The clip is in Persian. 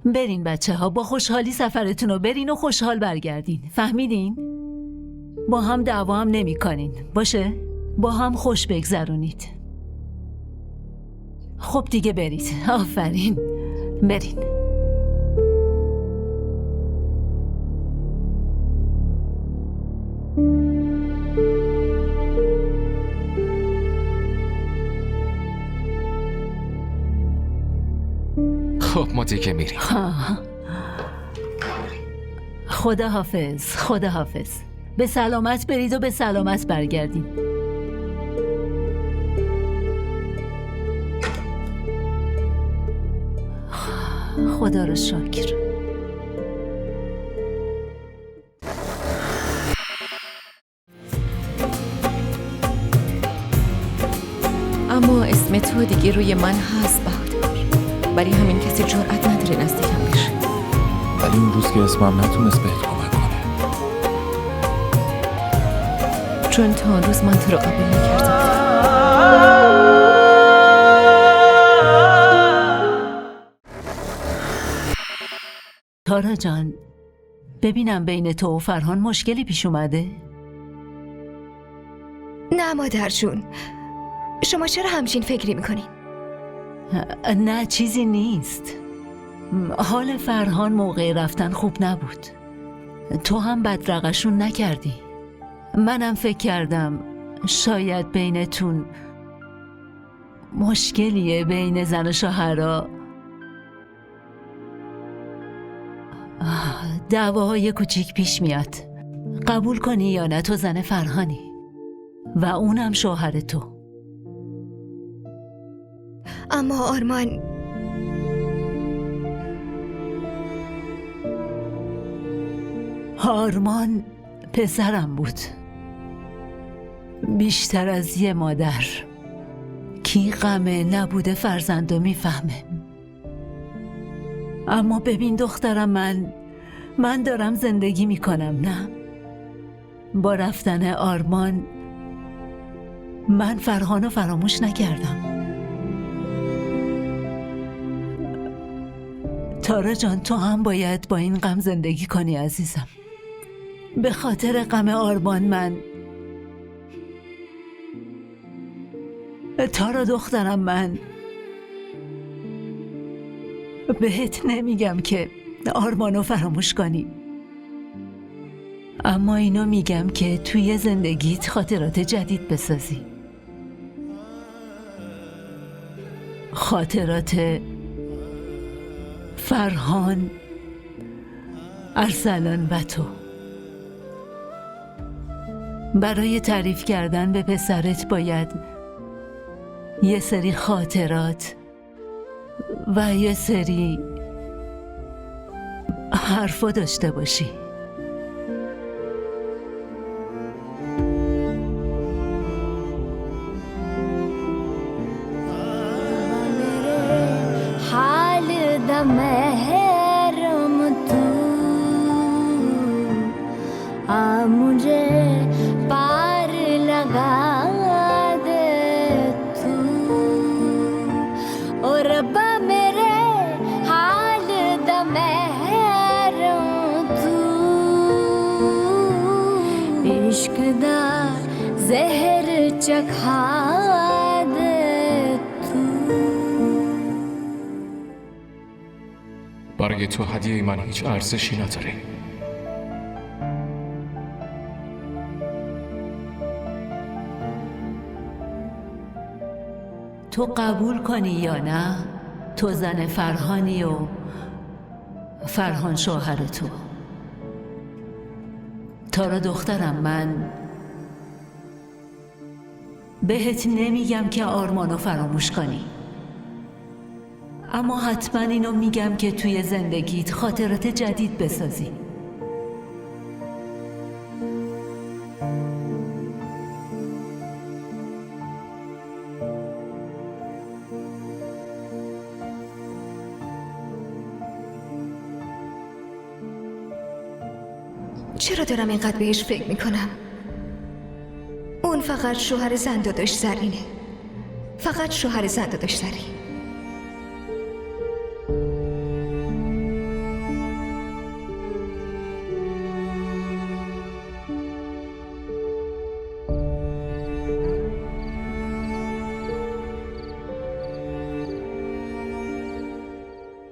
برین بچه ها، با خوشحالی سفرتون رو برین و خوشحال برگردین. فهمیدین؟ با هم دعوا هم نمی کنین. باشه؟ با هم خوش بگذرونید. خب دیگه برید. آفرین. برین. خب ما دیگه میریم. خدا حافظ. خدا حافظ. به سلامت برید و به سلامت برگردین. خدا رو شکر. اما اسم تو دیگه روی من هست بهادر، ولی همین کسی جرأت نداره نزدیکم بشه. ولی اون روز که اسمم نتونست بهت کمک کنه، چون تا اون روز من تو رو قبول نکردم. تارا جان، ببینم بین تو و فرهان مشکلی پیش اومده؟ نه مادر جون، شما چرا همچین فکری میکنین؟ نه چیزی نیست. حال فرهان موقع رفتن خوب نبود. تو هم بدرقشون نکردی. منم فکر کردم شاید بینتون مشکلیه، بین زن و شوهرها دعواهای کوچیک پیش میاد. قبول کنی یا نه، تو زن فرهانی و اونم شوهر تو. اما آرمان پسرم بود، بیشتر از یه مادر. کی غم نبوده فرزندو میفهمه. اما ببین دخترم، من دارم زندگی میکنم. نه، با رفتن آرمان من فرهانو فراموش نکردم. تارا جان، تو هم باید با این غم زندگی کنی عزیزم. به خاطر غم آرمان تارا دخترم، من بهت نمیگم که آرمانو فراموش کنی، اما اینو میگم که توی زندگیت خاطرات جدید بسازی. خاطرات فرهان، ارسلان و تو. برای تعریف کردن به پسرت باید یه سری خاطرات و یه سری حرفا داشته باشی. मुझे पार लगा दे तू, ओ रब्बा मेरे हाल दा महरों तू, इश्क दा जहर चखा दे तू. برای تو هدیه من هیچ ارزشی نداره. تو قبول کنی یا نه، تو زن فرهانی و فرهان شوهر تو. تارا دخترم، من بهت نمیگم که آرمانو فراموش کنی، اما حتما اینو میگم که توی زندگیت خاطرات جدید بسازی. چرا دارم اینقدر بهش فکر میکنم؟ اون فقط شوهر زنداداش زرینه، فقط شوهر زنداداش زرین.